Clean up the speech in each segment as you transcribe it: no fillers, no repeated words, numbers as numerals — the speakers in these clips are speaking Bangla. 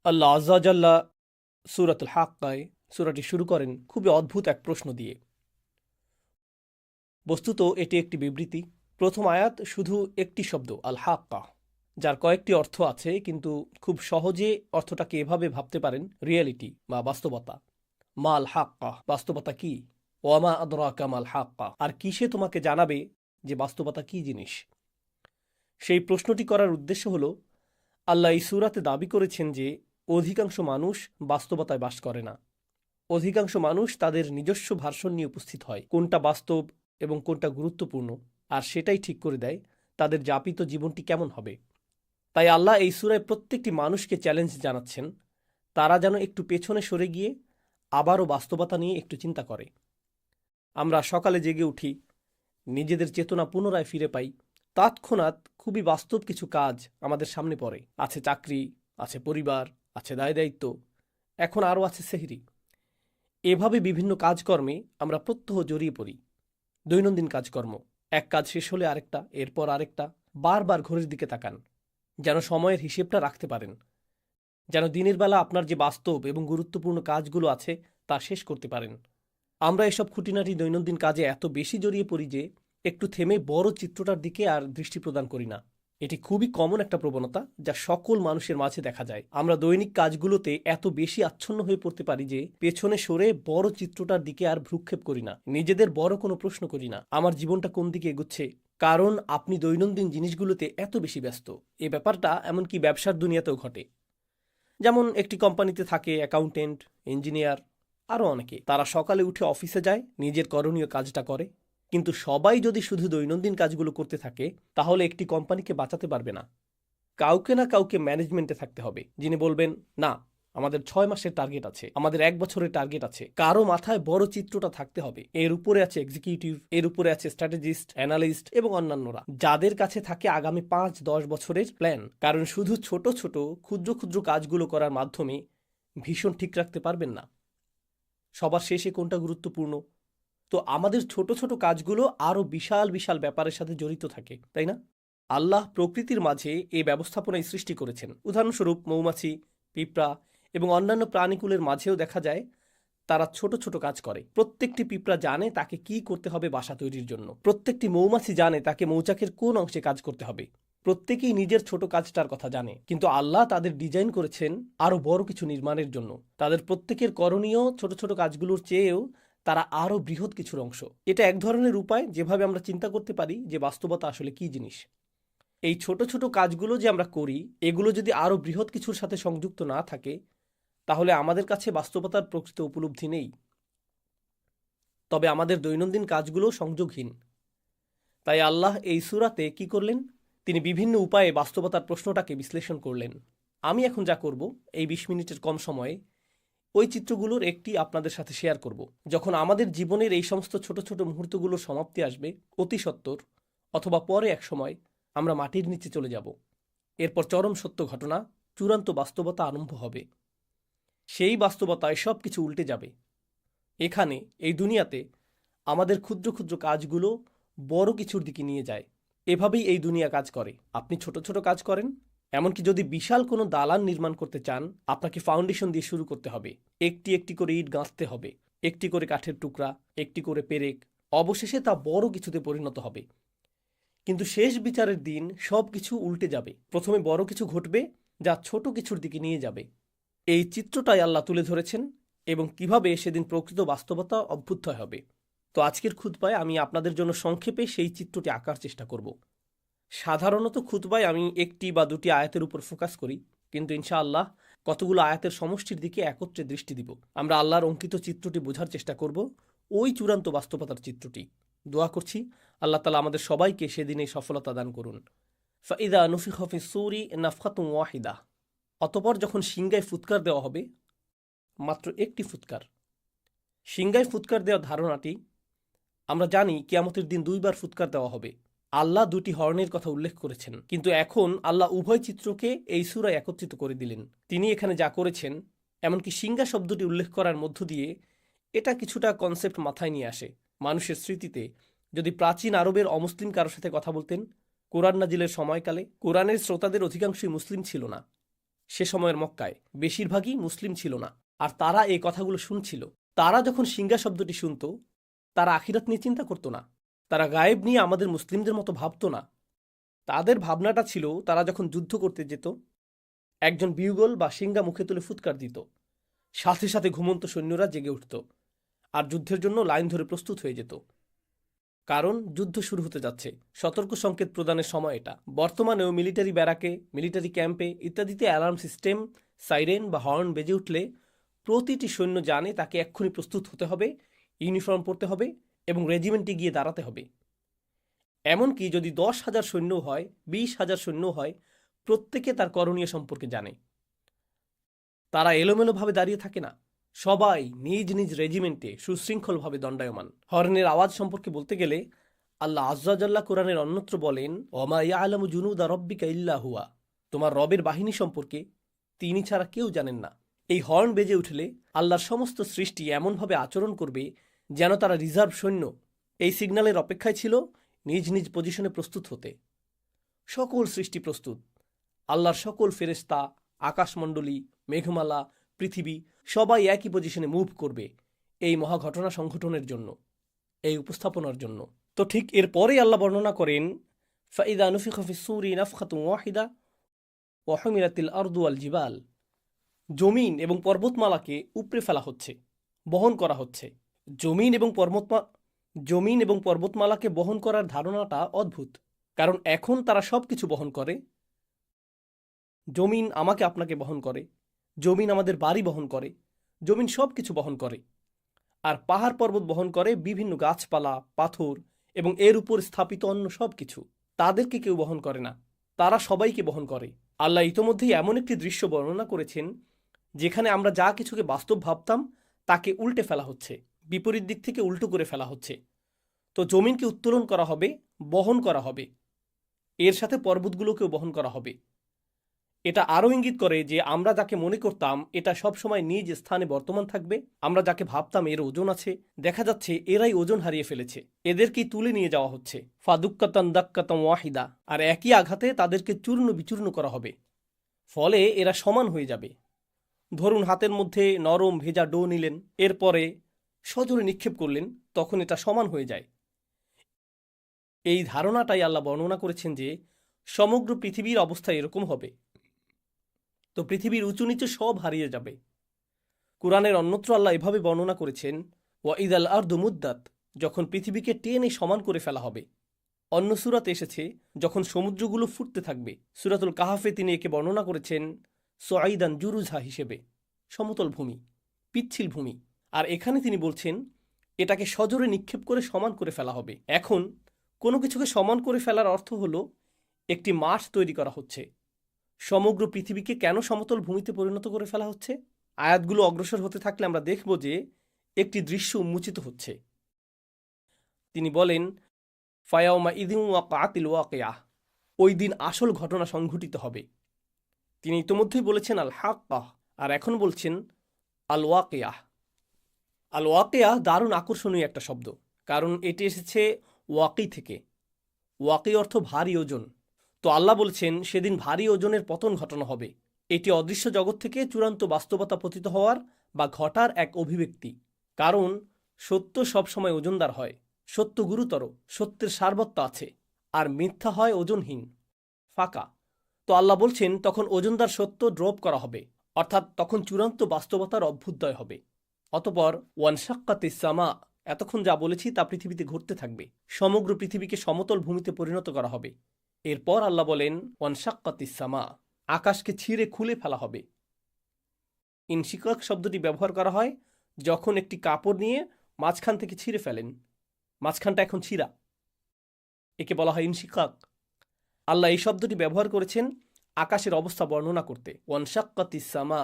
আল্লাহ আজ্জা জাল্লা সূরাতুল হাক্কায় সূরাটি শুরু করেন খুবই অদ্ভুত এক প্রশ্ন দিয়ে। বস্তুত এটি একটি বিবৃতি। প্রথম আয়াত শুধু একটি শব্দ আল হাক্কা, যার কয়েকটি অর্থ আছে, কিন্তু খুব সহজে অর্থটাকে এভাবে ভাবতে পারেন রিয়েলিটি বা বাস্তবতা। মা আল হাক্কা, বাস্তবতা কি? ওয়ামা আদরাকা মাল হাক্কা, আর কিসে তোমাকে জানাবে যে বাস্তবতা কি জিনিস? সেই প্রশ্নটি করার উদ্দেশ্য হল, আল্লাহ এই সূরাতে দাবি করেছেন যে অধিকাংশ মানুষ বাস্তবতায় বাস করে না। অধিকাংশ মানুষ তাদের নিজস্ব ভার্সন নিয়ে উপস্থিত হয়, কোনটা বাস্তব এবং কোনটা গুরুত্বপূর্ণ, আর সেটাই ঠিক করে দেয় তাদের যাপিত জীবনটি কেমন হবে। তাই আল্লাহ এই সূরায় প্রত্যেকটি মানুষকে চ্যালেঞ্জ জানাচ্ছেন, তারা যেন একটু পেছনে সরে গিয়ে আবারও বাস্তবতা নিয়ে একটু চিন্তা করে। আমরা সকালে জেগে উঠি, নিজেদের চেতনা পুনরায় ফিরে পাই, তৎক্ষণাৎ খুবই বাস্তব কিছু কাজ আমাদের সামনে পড়ে। আছে চাকরি, আছে পরিবার, আছে দায় দায়িত্ব, এখন আরও আছে সেহরি। এভাবে বিভিন্ন কাজকর্মে আমরা প্রত্যহ জড়িয়ে পড়ি। দৈনন্দিন কাজকর্ম, এক কাজ শেষ হলে আরেকটা, এরপর আরেকটা, বারবার ঘড়ির দিকে তাকান, যেন সময়ের হিসেবটা রাখতে পারেন, যেন দিনের বেলা আপনার যে বাস্তব এবং গুরুত্বপূর্ণ কাজগুলো আছে তা শেষ করতে পারেন। আমরা এসব খুঁটিনাটি দৈনন্দিন কাজে এত বেশি জড়িয়ে পড়ি যে একটু থেমে বড় চিত্রটার দিকে আর দৃষ্টি প্রদান করি না। এটি খুবই কমন একটা প্রবণতা যা সকল মানুষের মাঝে দেখা যায়। আমরা দৈনিক কাজগুলোতে এত বেশি আচ্ছন্ন হয়ে পড়তে পারি যে পেছনে সরে বড় চিত্রটার দিকে আর ভ্রুক্ষেপ করি না, নিজেদের বড় কোনো প্রশ্ন করি না, আমার জীবনটা কোন দিকে এগুচ্ছে, কারণ আপনি দৈনন্দিন জিনিসগুলোতে এত বেশি ব্যস্ত। এই ব্যাপারটা এমনকি ব্যবসার দুনিয়াতেও ঘটে। যেমন একটি কোম্পানিতে থাকে অ্যাকাউন্টেন্ট, ইঞ্জিনিয়ার, আরও অনেকে। তারা সকালে উঠে অফিসে যায়, নিজের করণীয় কাজটা করে, কিন্তু সবাই যদি শুধু দৈনন্দিন কাজগুলো করতে থাকে তাহলে একটি কোম্পানিকে বাঁচাতে পারবে না। কাউকে না কাউকে ম্যানেজমেন্টে থাকতে হবে, যিনি বলবেন, না, আমাদের 6 মাসের টার্গেট আছে, আমাদের 1 বছরের টার্গেট আছে। কারো মাথায় বড় চিত্রটা থাকতে হবে। এর উপরে আছে এক্সিকিউটিভ, এর উপরে আছে স্ট্র্যাটেজিস্ট, অ্যানালিস্ট এবং অন্যান্যরা, যাদের কাছে থাকে আগামী 5-10 বছরের প্ল্যান। কারণ শুধু ছোট ছোট ক্ষুদ্র ক্ষুদ্র কাজগুলো করার মাধ্যমে ভীষণ ঠিক রাখতে পারবেন না সবার শেষে কোনটা গুরুত্বপূর্ণ। তো আমাদের ছোট ছোট কাজগুলো আরও বিশাল বিশাল ব্যাপারের সাথে জড়িত থাকে, তাই না? আল্লাহ প্রকৃতির মাঝে এই ব্যবস্থাপনায় সৃষ্টি করেছেন। উদাহরণস্বরূপ মৌমাছি, পিঁপড়া এবং অন্যান্য প্রাণীকুলের মাঝেও দেখা যায় তারা ছোট ছোট কাজ করে। প্রত্যেকটি পিঁপড়া জানে তাকে কি করতে হবে বাসা তৈরির জন্য। প্রত্যেকটি মৌমাছি জানে তাকে মৌচাকের কোন অংশে কাজ করতে হবে। প্রত্যেকেই নিজের ছোট কাজটার কথা জানে, কিন্তু আল্লাহ তাদের ডিজাইন করেছেন আরও বড় কিছু নির্মাণের জন্য। তাদের প্রত্যেকের করণীয় ছোট ছোট কাজগুলোর চেয়েও তারা আরও বৃহৎ কিছুর অংশ। এটা এক ধরনের উপায় যেভাবে আমরা চিন্তা করতে পারি যে বাস্তবতা আসলে কি জিনিস। এই ছোট ছোট কাজগুলো যে আমরা করি, এগুলো যদি আরও বৃহৎ কিছুর সাথে সংযুক্ত না থাকে তাহলে আমাদের কাছে বাস্তবতার প্রকৃত উপলব্ধি নেই। তবে আমাদের দৈনন্দিন কাজগুলো সংযোগহীন। তাই আল্লাহ এই সূরাতে কি করলেন? তিনি বিভিন্ন উপায়ে বাস্তবতার প্রশ্নটাকে বিশ্লেষণ করলেন। আমি এখন যা করব, এই 20 মিনিটের কম সময়ে ওই চিত্রগুলোর একটি আপনাদের সাথে শেয়ার করব। যখন আমাদের জীবনের এই সমস্ত ছোট ছোট মুহূর্তগুলোর সমাপ্তি আসবে, অতি সত্বর অথবা পরে এক সময় আমরা মাটির নিচে চলে যাব। এরপর চরম সত্য ঘটনা, চূড়ান্ত বাস্তবতা আরম্ভ হবে। সেই বাস্তবতায় সব কিছু উল্টে যাবে। এখানে, এই দুনিয়াতে, আমাদের ক্ষুদ্র ক্ষুদ্র কাজগুলো বড় কিছুর দিকে নিয়ে যায়। এভাবেই এই দুনিয়া কাজ করে। আপনি ছোট ছোট কাজ করেন, এমনকি যদি বিশাল কোনো দালান নির্মাণ করতে চান, আপনাকে ফাউন্ডেশন দিয়ে শুরু করতে হবে। একটি একটি করে ইট গাঁথতে হবে, একটি করে কাঠের টুকরা, একটি করে পেরেক, অবশেষে তা বড় কিছুতে পরিণত হবে। কিন্তু শেষ বিচারের দিন সব কিছু উল্টে যাবে। প্রথমে বড় কিছু ঘটবে যা ছোট কিছুর দিকে নিয়ে যাবে। এই চিত্রটাই আল্লাহ তুলে ধরেছেন এবং কিভাবে সেদিন প্রকৃত বাস্তবতা অভ্যুদয় হবে। তো আজকের খুতবায় আমি আপনাদের জন্য সংক্ষেপে সেই চিত্রটি আঁকার চেষ্টা করব। সাধারণত খুতবায় আমি একটি বা দুটি আয়াতের উপর ফোকাস করি, কিন্তু ইনশাআল্লাহ কতগুলো আয়াতের সমষ্টির দিকে একত্রে দৃষ্টি দিব। আমরা আল্লাহর অঙ্কিত চিত্রটি বোঝার চেষ্টা করব, ওই চূড়ান্ত বাস্তবতার চিত্রটি। দোয়া করছি আল্লাহ তাআলা আমাদের সবাইকে সেদিন এই সফলতা দান করুন। ফাইদা নুফিখ ফিস সূরি নাফখাতুন ওয়াহিদা, অতঃপর যখন সিংগায় ফুৎকার দেওয়া হবে, মাত্র একটি ফুৎকার। সিংগায় ফুৎকার দেওয়ার ধারণাটি আমরা জানি, কিয়ামতের দিন 2বার ফুৎকার দেওয়া হবে। আল্লাহ 2টি হর্নের কথা উল্লেখ করেছেন, কিন্তু এখন আল্লাহ উভয় চিত্রকে এই সূরায় একত্রিত করে দিলেন। তিনি এখানে যা করেছেন, এমনকি সিংগা শব্দটি উল্লেখ করার মধ্য দিয়ে এটা কিছুটা কনসেপ্ট মাথায় নিয়ে আসে। মানুষের স্মৃতিতে যদি প্রাচীন আরবের অমুসলিম কারোর সাথে কথা বলতেন কোরআন নাজিলের সময়কালে, কোরআনের শ্রোতাদের অধিকাংশই মুসলিম ছিল না। সে সময়ের মক্কায় বেশিরভাগই মুসলিম ছিল না, আর তারা এই কথাগুলো শুনছিল। তারা যখন সিংহা শব্দটি শুনত, তারা আখিরাত নিয়ে চিন্তা করত না, তারা গায়েব নিয়ে আমাদের মুসলিমদের মতো ভাবত না। তাদের ভাবনাটা ছিল, তারা যখন যুদ্ধ করতে যেত, একজন বিউগল বা সিংহা মুখে তুলে ফুৎকার দিত, সাথে সাথে ঘুমন্ত সৈন্যরা জেগে উঠত আর যুদ্ধের জন্য লাইন ধরে প্রস্তুত হয়ে যেত, কারণ যুদ্ধ শুরু হতে যাচ্ছে। সতর্ক সংকেত প্রদানের সময় এটা। বর্তমানেও মিলিটারি ব্যারাকে, মিলিটারি ক্যাম্পে ইত্যাদিতে অ্যালার্ম সিস্টেম, সাইরেন বা হর্ন বেজে উঠলে প্রতিটি সৈন্য জানে তাকে এক্ষুনি প্রস্তুত হতে হবে, ইউনিফর্ম পরতে হবে এবং রেজিমেন্টে গিয়ে দাঁড়াতে হবে। এমনকি যদি 10,000 সৈন্য হয়, 20,000 সৈন্য হয়, প্রত্যেকে তার করণীয় সম্পর্কে জানে। তারা এলোমেলোভাবে দাঁড়িয়ে থাকে না, সবাই নিজ নিজ রেজিমেন্টে সুশৃঙ্খলভাবে দণ্ডায়মান। হর্নের আওয়াজ সম্পর্কে বলতে গেলে আল্লাহ আজ্জাজাল্লাহ কোরআনের অন্যত্র বলেন, ওমা ইয়ালামু জুনুদা রব্বিকা ইল্লা হুয়া, তোমার রবের বাহিনী সম্পর্কে তিনি ছাড়া কেউ জানেন না। এই হর্ন বেজে উঠলে আল্লাহর সমস্ত সৃষ্টি এমনভাবে আচরণ করবে যেন তারা রিজার্ভ সৈন্য। এই সিগন্যালের অপেক্ষায় ছিল নিজ নিজ পজিশনে প্রস্তুত হতে। সকল সৃষ্টি প্রস্তুত। আল্লাহর সকল ফেরেশতা, আকাশমণ্ডলী, মেঘমালা, পৃথিবী সবাই একই পজিশনে মুভ করবে এই মহাঘটনা সংঘটনের জন্য, এই উপস্থাপনার জন্য। তো ঠিক এরপরেই আল্লাহ বর্ণনা করেন, ফাইদা নুফিখা ফিস-সূরি নাফখাতুন ওয়াহিদা ওয়া হুমিলাতিল আরদু ওয়াল জিবাল, জমিন এবং পর্বতমালাকে উপড়ে ফেলা হচ্ছে, বহন করা হচ্ছে। জমিন এবং পর্বতমালাকে বহন করার ধারণাটা অদ্ভুত, কারণ এখন তারা সবকিছু বহন করে। জমিন আমাকে আপনাকে বহন করে, জমিন আমাদের বাড়ি বহন করে, জমিন সবকিছু বহন করে। আর পাহাড় পর্বত বহন করে বিভিন্ন গাছপালা, পাথর এবং এর উপর স্থাপিত অন্য সবকিছু। তাদেরকে কেউ বহন করে না, তারা সবাইকে বহন করে। আল্লাহ ইতোমধ্যেই এমন একটি দৃশ্য বর্ণনা করেছেন যেখানে আমরা যা কিছুকে বাস্তব ভাবতাম তাকে উল্টে ফেলা হচ্ছে, বিপরীত দিক থেকে উল্টো করে ফেলা হচ্ছে। তো জমিনকে উত্তোলন করা হবে, বহন করা হবে, এর সাথে পর্বতগুলোকেও বহন করা হবে। এটা আরও ইঙ্গিত করে যে আমরা যাকে মনে করতাম এটা সবসময় নিজ স্থানে বর্তমান থাকবে, আমরা যাকে ভাবতাম এর ওজন আছে, দেখা যাচ্ছে এরাই ওজন হারিয়ে ফেলেছে, এদেরকেই তুলে নিয়ে যাওয়া হচ্ছে। ফাদুক্কাতান দাক্কাতাম ওয়াহিদা, আর একই আঘাতে তাদেরকে চূর্ণ বিচূর্ণ করা হবে, ফলে এরা সমান হয়ে যাবে। ধরুন হাতের মধ্যে নরম ভেজা ডো নিলেন, এরপরে সজোরে নিক্ষেপ করলেন, তখন এটা সমান হয়ে যায়। এই ধারণাটাই আল্লাহ বর্ণনা করেছেন যে সমগ্র পৃথিবীর অবস্থা এরকম হবে। তো পৃথিবীর উঁচু নিচু সব হারিয়ে যাবে। কুরআনের অন্যত্র আল্লাহ এভাবে বর্ণনা করেছেন, ওয়াইদাল আরদু মুদ্দাত, যখন পৃথিবীকে টেনে সমান করে ফেলা হবে। অন্য সূরাতে এসেছে যখন সমুদ্রগুলো ফুটতে থাকবে। সূরাতুল কাহাফে তিনি একে বর্ণনা করেছেন সুআইদান জুরুজা হিসেবে, সমতল ভূমি, পিচ্ছিল ভূমি। আর এখানে তিনি বলছেন এটাকে সজোরে নিক্ষেপ করে সমান করে ফেলা হবে। এখন কোনো কিছুকে সমান করে ফেলার অর্থ হলো একটি মাঠ তৈরি করা হচ্ছে। সমগ্র পৃথিবীকে কেন সমতল ভূমিতে পরিণত করে ফেলা হচ্ছে? আয়াতগুলো অগ্রসর হতে থাকলে আমরা দেখব যে একটি দৃশ্য উন্মোচিত হচ্ছে। তিনি বলেন, ফায়াউমা ইদিন ওয়াকাতিল ওয়াকিয়াহ, ওই দিন আসল ঘটনা সংঘটিত হবে। তিনি ইতোমধ্যেই বলেছেন আল হাক্কাহ, আর এখন বলছেন আল ওয়াকিয়াহ। আল ওয়াকিয়াহ দারুণ আকর্ষণীয় একটা শব্দ, কারণ এটি এসেছে ওয়াকি থেকে। ওয়াকি অর্থ ভারী ওজন। তো আল্লাহ বলছেন সেদিন ভারী ওজনের পতন ঘটানো হবে। এটি অদৃশ্য জগৎ থেকে চূড়ান্ত বাস্তবতা পতিত হওয়ার বা ঘটার এক অভিব্যক্তি। কারণ সত্য সবসময় ওজনদার হয়, সত্য গুরুতর, সত্যের সারবত্য আছে, আর মিথ্যা হয় ওজনহীন, ফাঁকা। তো আল্লাহ বলছেন তখন ওজনদার সত্য ড্রপ করা হবে, অর্থাৎ তখন চূড়ান্ত বাস্তবতার অভ্যুদয় হবে। অতপর ওয়ানশাক্কাতিস সামা, এতক্ষণ যা বলেছি তা পৃথিবীতে ঘটতে থাকবে। সমগ্র পৃথিবীকে সমতল ভূমিতে পরিণত করা হবে। এরপর আল্লাহ বলেন ওয়ানশাক্কাতিস সামা, আকাশকে ছিঁড়ে খুলে ফেলা হবে। ইনশিকাক শব্দটি ব্যবহার করা হয় যখন একটি কাপড় নিয়ে মাঝখান থেকে ছিঁড়ে ফেলেন, মাঝখানটা এখন ছিঁড়া, একে বলা হয় ইনশিকাক। আল্লাহ এই শব্দটি ব্যবহার করেছেন আকাশের অবস্থা বর্ণনা করতে। ওয়ানশাক্কাতিস সামা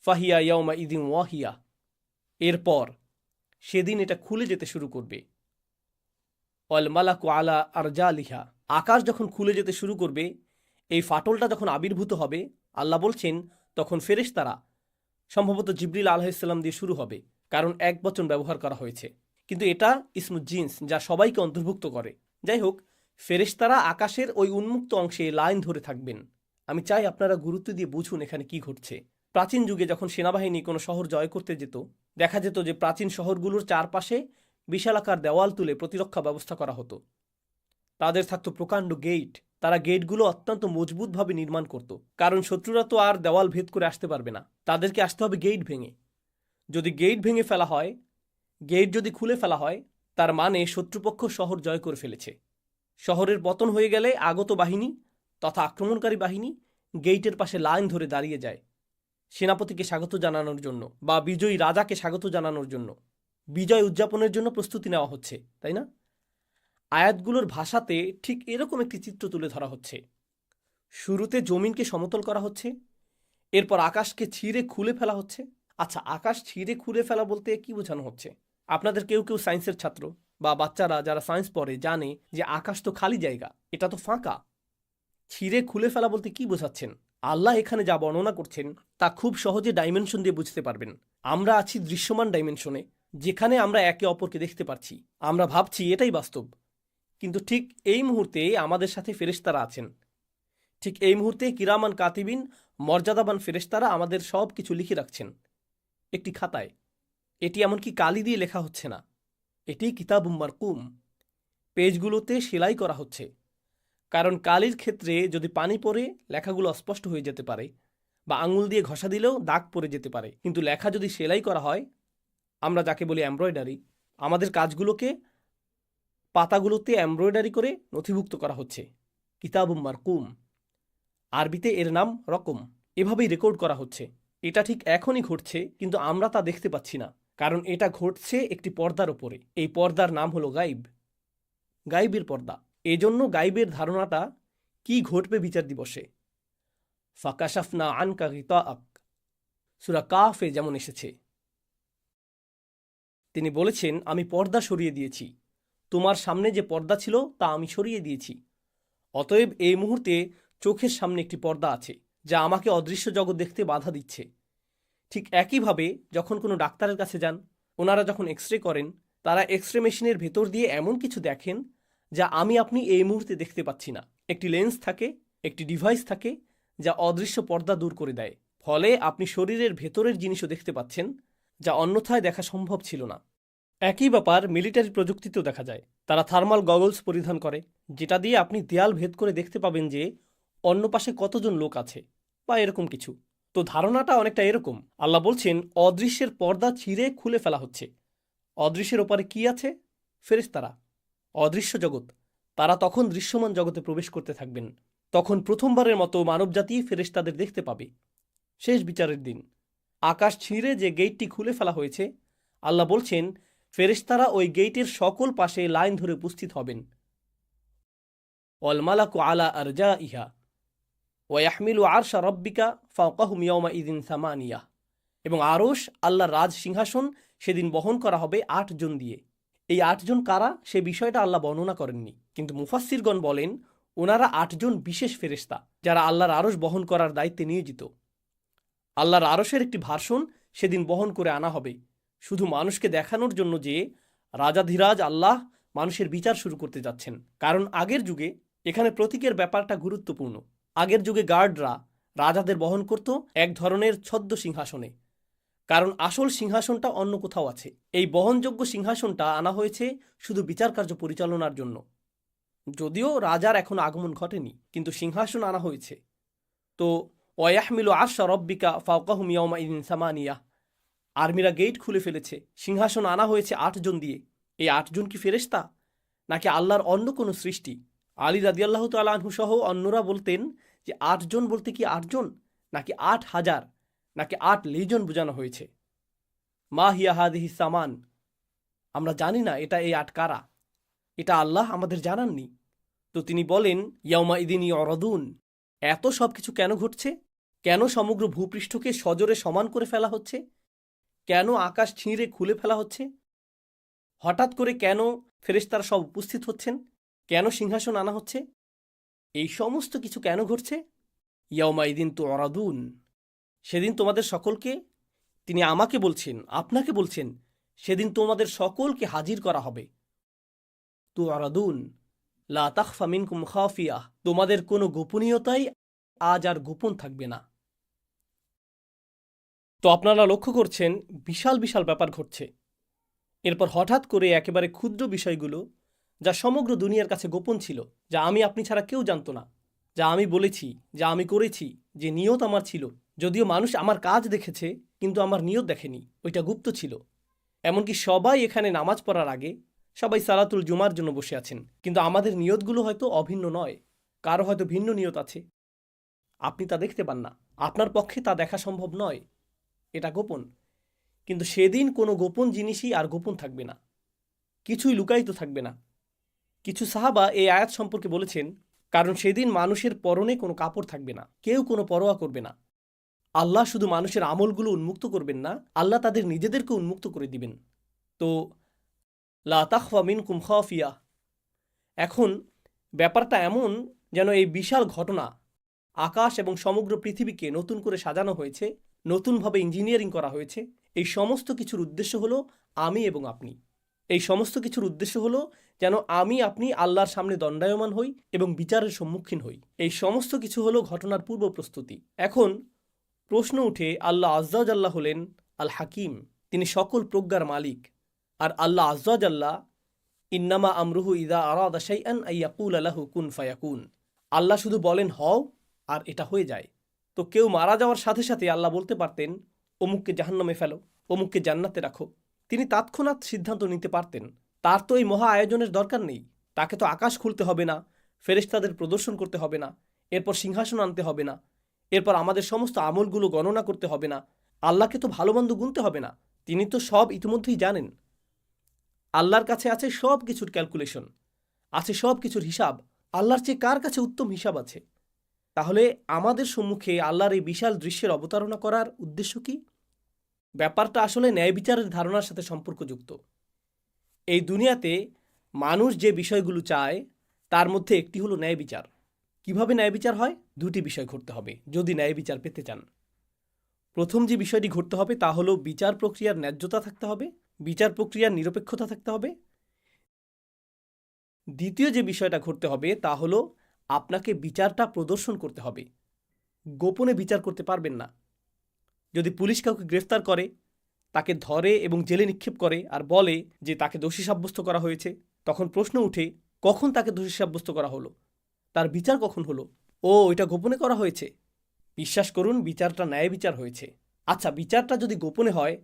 ফাহিয়া ইয়াউমা ইদিন ওয়াহিয়া, এরপর সেদিন এটা খুলে যেতে শুরু করবে। ওয়াল মালাকু আলা আরজালিহা, আকাশ যখন খুলে যেতে শুরু করবে, এই ফাটলটা যখন আবির্ভূত হবে, আল্লাহ বলছেন তখন ফেরেশতারা, সম্ভবত জিবরিল আলাইহিসসালাম দিয়ে শুরু হবে, কারণ এক বচন ব্যবহার করা হয়েছে, কিন্তু এটা ইসমু জিন্স, যা সবাইকে অন্তর্ভুক্ত করে। যাই হোক, ফেরেশতারা আকাশের ওই উন্মুক্ত অংশে লাইন ধরে থাকবেন আমি চাই আপনারা গুরুত্ব দিয়ে বুঝুন এখানে কি ঘটছে। প্রাচীন যুগে যখন সেনাবাহিনী কোনো শহর জয় করতে যেত, দেখা যেত যে প্রাচীন শহরগুলোর চারপাশে বিশালাকার দেওয়াল তুলে প্রতিরক্ষা ব্যবস্থা করা হতো। তাদের থাকতো প্রকাণ্ড গেট। তারা গেটগুলো অত্যন্ত মজবুতভাবে নির্মাণ করত, কারণ শত্রুরা তো আর দেওয়াল ভেদ করে আসতে পারবে না, তাদেরকে আসতে হবে গেট ভেঙে। যদি গেট ভেঙে ফেলা হয়, গেট যদি খুলে ফেলা হয়, তার মানে শত্রুপক্ষ শহর জয় করে ফেলেছে। শহরের পতন হয়ে গেলে আগত বাহিনী তথা আক্রমণকারী বাহিনী গেইটের পাশে লাইন ধরে দাঁড়িয়ে যায় সেনাপতিকে স্বাগত জানানোর জন্য বা বিজয়ী রাজাকে স্বাগত জানানোর জন্য। বিজয় উদযাপনের জন্য প্রস্তুতি নেওয়া হচ্ছে, তাই না? আয়াতগুলোর ভাষাতে ঠিক এরকম একটি চিত্র তুলে ধরা হচ্ছে। শুরুতে জমিনকে সমতল করা হচ্ছে, এরপর আকাশকে ছিঁড়ে খুলে ফেলা হচ্ছে। আচ্ছা, আকাশ ছিঁড়ে খুলে ফেলা বলতে কি বোঝানো হচ্ছে? আপনাদের কেউ কেউ সায়েন্সের ছাত্র বা বাচ্চারা যারা সায়েন্স পড়ে জানে যে আকাশ তো খালি জায়গা, এটা তো ফাঁকা। ছিঁড়ে খুলে ফেলা বলতে কি বোঝাচ্ছেন? আল্লাহ এখানে যা বর্ণনা করছেন তা খুব সহজে ডাইমেনশন দিয়ে বুঝতে পারবেন। আমরা আছি দৃশ্যমান ডাইমেনশনে, যেখানে আমরা একে অপরকে দেখতে পাচ্ছি। আমরা ভাবছি এটাই বাস্তব, কিন্তু ঠিক এই মুহূর্তে আমাদের সাথে ফেরেশতারা আছেন। ঠিক এই মুহূর্তে কিরামান কাতিবিন, মর্যাদাবান ফেরেশতারা আমাদের সব কিছু লিখে রাখছেন একটি খাতায়। এটি এমনকি কালি দিয়ে লেখা হচ্ছে না, এটি কিতাবুম মারকুম, পেজগুলোতে সেলাই করা হচ্ছে। কারণ কালির ক্ষেত্রে যদি পানি পড়ে লেখাগুলো অস্পষ্ট হয়ে যেতে পারে, বা আঙুল দিয়ে ঘষা দিলেও দাগ পড়ে যেতে পারে। কিন্তু লেখা যদি সেলাই করা হয়, আমরা যাকে বলি এমব্রয়ডারি, আমাদের কাজগুলোকে পাতাগুলোতে এমব্রয়ডারি করে নথিভুক্ত করা হচ্ছে কিতাবুম মারকুম। আরবিতে এর নাম রকম। এভাবেই রেকর্ড করা হচ্ছে। এটা ঠিক এখনই ঘটছে, কিন্তু আমরা তা দেখতে পাচ্ছি না, কারণ এটা ঘটছে একটি পর্দার ওপরে। এই পর্দার নাম হলো গাইব, গাইবের পর্দা। এজন্য গাইবের ধারণাটা কি ঘটবে বিচার দিবসে। ফাকাশাফনা আনকা গিতাআক, সূরা কাফে যেমন এসেছে। তিনি বলেছেন, আমি পর্দা সরিয়ে দিয়েছি, তোমার সামনে যে পর্দা ছিল তা আমি সরিয়ে দিয়েছি। অতএব এই মুহূর্তে চোখের সামনে একটি পর্দা আছে, যা আমাকে অদৃশ্য জগৎ দেখতে বাধা দিচ্ছে। ঠিক একইভাবে যখন কোনো ডাক্তারের কাছে যান, ওনারা যখন এক্স রে করেন, তারা এক্স রে মেশিনের ভেতর দিয়ে এমন কিছু দেখেন যা আমি আপনি এই মুহূর্তে দেখতে পাচ্ছি না। একটি লেন্স থাকে, একটি ডিভাইস থাকে, যা অদৃশ্য পর্দা দূর করে দেয়। ফলে আপনি শরীরের ভেতরের জিনিসও দেখতে পাচ্ছেন, যা অন্যথায় দেখা সম্ভব ছিল না। একই ব্যাপার মিলিটারি প্রযুক্তিতেও দেখা যায়। তারা থার্মাল গগলস পরিধান করে, যেটা দিয়ে আপনি দেয়াল ভেদ করে দেখতে পাবেন যে অন্য পাশে কতজন লোক আছে বা এরকম কিছু। তো ধারণাটা অনেকটা এরকম। আল্লাহ বলছেন, অদৃশ্যের পর্দা ছিঁড়ে খুলে ফেলা হচ্ছে। অদৃশ্যের ওপারে কি আছে? ফেরেশতারা, অদৃশ্য জগৎ। তারা তখন দৃশ্যমান জগতে প্রবেশ করতে থাকবেন। তখন প্রথমবারের মতো মানবজাতি ফেরেশতাদের দেখতে পাবে শেষ বিচারের দিন। আকাশ ছিঁড়ে যে গেটটি খুলে ফেলা হয়েছে, আল্লাহ বলছেন ফেরেশতারা ওই গেটের সকল পাশে লাইন ধরে উপস্থিত হবেন। ওয়াল মালাকু আলা আরজাইহা ওয়া ইয়াহমিলু আরশা রাব্বিকা ফাওকাহুম ইয়াওমাইযিন সামানিয়া। এবং আরশ, আল্লাহর রাজ সিংহাসন, সেদিন বহন করা হবে ৮ জন দিয়ে। এই ৮ জন কারা সে বিষয়টা আল্লাহ বর্ণনা করেননি, কিন্তু মুফাসসিরগণ বলেন ওনারা ৮ জন বিশেষ ফেরেশতা, যারা আল্লাহর আরশ বহন করার দায়িত্বে নিয়োজিত। আল্লাহর আরশের একটি ভার্সন সেদিন বহন করে আনা হবে, শুধু মানুষকে দেখানোর জন্য যে রাজাধিরাজ আল্লাহ মানুষের বিচার শুরু করতে যাচ্ছেন। কারণ আগের যুগে এখানে প্রতীকের ব্যাপারটা গুরুত্বপূর্ণ। আগের যুগে গার্ডরা রাজাদের বহন করত এক ধরনের ছদ্ম সিংহাসনে, কারণ আসল সিংহাসনটা অন্য কোথাও আছে। এই বহনযোগ্য সিংহাসনটা আনা হয়েছে শুধু বিচার কার্য পরিচালনার জন্য। যদিও রাজার এখন আগমন ঘটেনি, কিন্তু সিংহাসন আনা হয়েছে। তো ওয়াহমিলু আরশা রব্বিকা ফাওকাহুম ইয়াওমাইযিন সামানিয়া, আর্মিরা গেট খুলে ফেলেছে, সিংহাসন আনা হয়েছে ৮ জন দিয়ে। এই ৮ জন কি ফেরেশতা নাকি আল্লাহর অন্য কোনো সৃষ্টি? আলী রাদিয়াল্লাহু তাআলা আনহু সহ অন্যরা বলতেন যে ৮ জন বলতে কি ৮ জন, নাকি ৮,০০০, নাকি ৮ লেজন বোঝানো হয়েছে। মা হিয়া হাদিহি সামান, আমরা জানি না এটা এই ৮ কারা, এটা আল্লাহ আমাদের জানাননি। তো তিনি বলেন ইয়াউমা ইদিন ইউরাদুন, এত সব কিছু কেন ঘটছে? কেন সমগ্র ভূপৃষ্ঠকে সজোরে সমান করে ফেলা হচ্ছে? কেন আকাশ ছিঁড়ে খুলে ফেলা হচ্ছে? হঠাৎ করে কেন ফেরেশতারা সব উপস্থিত হচ্ছেন? কেন সিংহাসন আনা হচ্ছে? এই সমস্ত কিছু কেন ঘটছে? ইয়াউমা ইদিন তুরাদুন, সেদিন তোমাদের সকলকে, তিনি আমাকে বলছেন, আপনাকে বলছেন, সেদিন তোমাদের সকলকে হাজির করা হবে। তুরাদুন লা তাখফা মিনকুম খাফিয়া, তোমাদের কোনো গোপনীয়তাই আজ আর গোপন থাকবে না। তো আপনারা লক্ষ্য করছেন বিশাল বিশাল ব্যাপার ঘটছে। এরপর হঠাৎ করে একেবারে ক্ষুদ্র বিষয়গুলো, যা সমগ্র দুনিয়ার কাছে গোপন ছিল, যা আমি আপনি ছাড়া কেউ জানতো না, যা আমি বলেছি, যা আমি করেছি, যে নিয়ত আমার ছিল, যদিও মানুষ আমার কাজ দেখেছে কিন্তু আমার নিয়ত দেখেনি, ওইটা গুপ্ত ছিল। এমনকি সবাই এখানে নামাজ পড়ার আগে সবাই সালাতুল জুমার জন্য বসে আছেন, কিন্তু আমাদের নিয়তগুলো হয়তো অভিন্ন নয়, কারো হয়তো ভিন্ন নিয়ত আছে। আপনি তা দেখতে পান না, আপনার পক্ষে তা দেখা সম্ভব নয়, এটা গোপন। কিন্তু সেদিন কোনো গোপন জিনিসই আর গোপন থাকবে না, কিছুই লুকায়িত থাকবে না। কিছু সাহাবা এই আয়াত সম্পর্কে বলেছেন, কারণ সেদিন মানুষের পরনে কোনো কাপড় থাকবে না, কেউ কোনো পরোয়া করবে না। আল্লাহ শুধু মানুষের আমলগুলো উন্মুক্ত করবেন না, আল্লাহ তাদের নিজেদেরকে উন্মুক্ত করে দিবেন। তো লা তাখফা মিনকুম খাফিয়া। এখন ব্যাপারটা এমন যেন এই বিশাল ঘটনা, আকাশ এবং সমগ্র পৃথিবীকে নতুন করে সাজানো হয়েছে, নতুনভাবে ইঞ্জিনিয়ারিং করা হয়েছে। এই সমস্ত কিছুর উদ্দেশ্য হলো আমি এবং আপনি। এই সমস্ত কিছুর উদ্দেশ্য হলো যেন আমি আপনি আল্লাহর সামনে দণ্ডায়মান হই এবং বিচারের সম্মুখীন হই। এই সমস্ত কিছু হলো ঘটনার পূর্ব প্রস্তুতি। এখন প্রশ্ন উঠে, আল্লাহ আজ্জাওয়াজাল্লাহ হলেন আল হাকিম, তিনি সকল প্রজ্ঞার মালিক। আর আল্লাহ আজ্জাওয়াজাল্লাহ ইন্নামা আমরুহু ইদা আরাদা শাইআন আইয়াকুলা লাহু কুন ফায়াকুন। আল্লাহ শুধু বলেন হও আর এটা হয়ে যায়। তো কেউ মারা যাওয়ার সাথে সাথে আল্লাহ বলতে পারতেন অমুককে জাহান্নামে ফেলো, অমুককে জান্নাতে রাখো। তিনি তৎক্ষণাৎ সিদ্ধান্ত নিতে পারতেন। তার তো এই মহা আয়োজনের দরকার নেই। তাকে তো আকাশ খুলতে হবে না, ফেরেশতাদের প্রদর্শন করতে হবে না, এরপর সিংহাসন আনতে হবে না, এরপর আমাদের সমস্ত আমলগুলো গণনা করতে হবে না, আল্লাহকে তো ভালো মন্দ গুনতে হবে না। তিনি তো সব ইতিমধ্যেই জানেন। আল্লাহর কাছে আছে সব কিছুর ক্যালকুলেশন, আছে সব কিছুর হিসাব। আল্লাহর চেয়ে কার কাছে উত্তম হিসাব আছে? তাহলে আমাদের সম্মুখে আল্লাহর এই বিশাল দৃশ্যের অবতারণা করার উদ্দেশ্য কি? ব্যাপারটা আসলে ন্যায় বিচারের ধারণার সাথে সম্পর্কযুক্ত। এই দুনিয়াতে মানুষ যে বিষয়গুলো চায় তার মধ্যে একটি হলো ন্যায় বিচার। কিভাবে ন্যায় বিচার হয়? দুটি বিষয় ঘটতে হবে যদি ন্যায় বিচার পেতে চান। প্রথম যে বিষয়টি ঘটতে হবে তা হলো বিচার প্রক্রিয়ার ন্যায্যতা থাকতে হবে, বিচার প্রক্রিয়ার নিরপেক্ষতা থাকতে হবে। দ্বিতীয় যে বিষয়টা ঘটতে হবে তা হলো আপনাকে বিচারটা প্রদর্শন করতে হবে। গোপনে বিচার করতে পারবেন না। যদি পুলিশ কাউকে গ্রেফতার করে, তাকে ধরে এবং জেলে নিক্ষেপ করে আর বলে যে তাকে দোষী সাব্যস্ত করা হয়েছে, তখন প্রশ্ন উঠে কখন তাকে দোষী সাব্যস্ত করা হলো, তার বিচার কখন হলো? ও, এটা গোপনে করা হয়েছে। বিশ্বাস করুন, বিচারটা ন্যায় বিচার হয়েছে। আচ্ছা, বিচারটা যদি গোপনে হয়,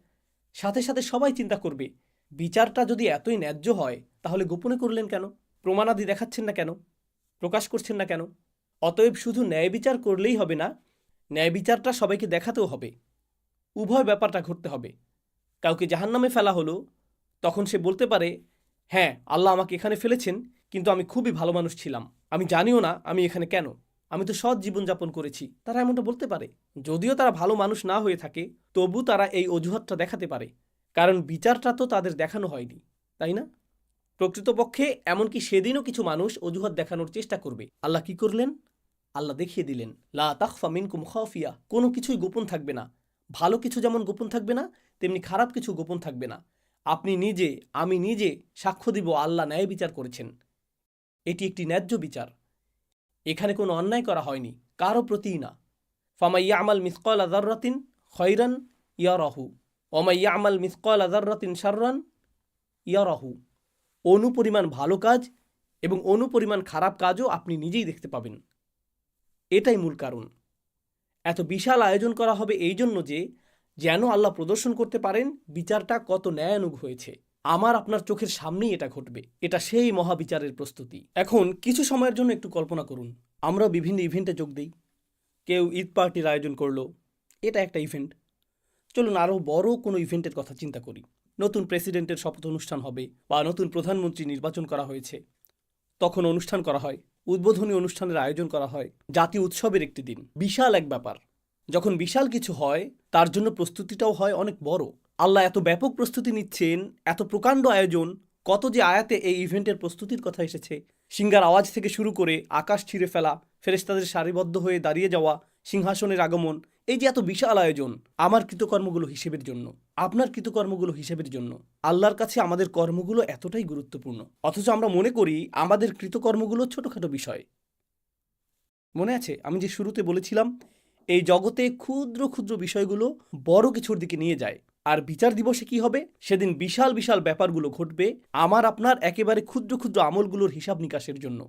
সাথে সাথে সবাই চিন্তা করবে বিচারটা যদি এতই ন্যায্য হয় তাহলে গোপনে করলেন কেন? প্রমাণাদি দেখাচ্ছেন না কেন? প্রকাশ করছেন না কেন? অতএব শুধু ন্যায় বিচার করলেই হবে না, ন্যায় বিচারটা সবাইকে দেখাতেও হবে। উভয় ব্যাপারটা ঘটতে হবে। কাউকে জাহান্নামে ফেলা হলো, তখন সে বলতে পারে, হ্যাঁ আল্লাহ আমাকে এখানে ফেলেছেন, কিন্তু আমি খুবই ভালো মানুষ ছিলাম, আমি জানিও না আমি এখানে কেন, আমি তো সৎ জীবনযাপন করেছি। তারা এমনটা বলতে পারে। যদিও তারা ভালো মানুষ না হয়ে থাকে, তবু তারা এই অজুহাতটা দেখাতে পারে, কারণ বিচারটা তো তাদের দেখানো হয়নি, তাই না? প্রকৃতপক্ষে এমনকি সেদিনও কিছু মানুষ অজুহাত দেখানোর চেষ্টা করবে। আল্লাহ কি করলেন? আল্লাহ দেখিয়ে দিলেন, লা তাখফা মিনকুম খাফিয়া, কোনো কিছুই গোপন থাকবে না। ভালো কিছু যেমন গোপন থাকবে না, তেমনি খারাপ কিছু গোপন থাকবে না। আপনি নিজে, আমি নিজে সাক্ষ্য দিব আল্লাহ ন্যায় বিচার করেছেন। এটি একটি ন্যায্য বিচার। এখানে কোনো অন্যায় করা হয়নি, কারো প্রতিই না। ফামাই ইয়ামাল মিসকালা যাররাতিন খায়রান ইয়ারাহু ওমাই ইয়ামাল মিসকালা যাররাতিন শাররান ইয়ারাহু। অনুপরিমাণ ভালো কাজ এবং অনুপরিমাণ খারাপ কাজও আপনি নিজেই দেখতে পাবেন। এটাই মূল কারণ। এত বিশাল আয়োজন করা হবে এই জন্য যে যেন আল্লাহ প্রদর্শন করতে পারেন বিচারটা কত ন্যায়ানুগ হয়েছে। আমার আপনার চোখের সামনেই এটা ঘটবে। এটা সেই মহাবিচারের প্রস্তুতি। এখন কিছু সময়ের জন্য একটু কল্পনা করুন, আমরা বিভিন্ন ইভেন্টে যোগ দিই। কেউ ঈদ পার্টির আয়োজন করলো, এটা একটা ইভেন্ট। চলুন আরও বড় কোনো ইভেন্টের কথা চিন্তা করি। নতুন প্রেসিডেন্টের শপথ অনুষ্ঠান হবে বা নতুন প্রধানমন্ত্রী নির্বাচন করা হয়েছে, তখন অনুষ্ঠান করা হয়, উদ্বোধনী অনুষ্ঠানের আয়োজন করা হয়, জাতীয় উৎসবের একটি দিন। বিশাল এক ব্যাপার। যখন বিশাল কিছু হয় তার জন্য প্রস্তুতিটাও হয় অনেক বড়। আল্লাহ এত ব্যাপক প্রস্তুতি নিচ্ছেন, এত প্রকাণ্ড আয়োজন। কত যে আয়াতে এই ইভেন্টের প্রস্তুতির কথা এসেছে। সিঙ্গার আওয়াজ থেকে শুরু করে আকাশ ছিঁড়ে ফেলা, ফেরেশতাদের সারিবদ্ধ হয়ে দাঁড়িয়ে যাওয়া, সিংহাসনের আগমন, এই যে এত বিশাল আয়োজন, আমার কৃতকর্মগুলো হিসেবের জন্য, আপনার কৃতকর্মগুলো হিসেবের জন্য। আল্লাহর কাছে আমাদের কর্মগুলো এতটাই গুরুত্বপূর্ণ, অথচ আমরা মনে করি আমাদের কৃতকর্মগুলো ছোটখাটো বিষয়। মনে আছে আমি যে শুরুতে বলেছিলাম এই জগতে ক্ষুদ্র ক্ষুদ্র বিষয়গুলো বড় কিছুর দিকে নিয়ে যায়। আর বিচার দিবসে কি হবে? সেদিন বিশাল বিশাল ব্যাপারগুলো ঘটবে আমার আপনার একেবারে ক্ষুদ্র ক্ষুদ্র আমলগুলোর হিসাব নিকাশের জন্য।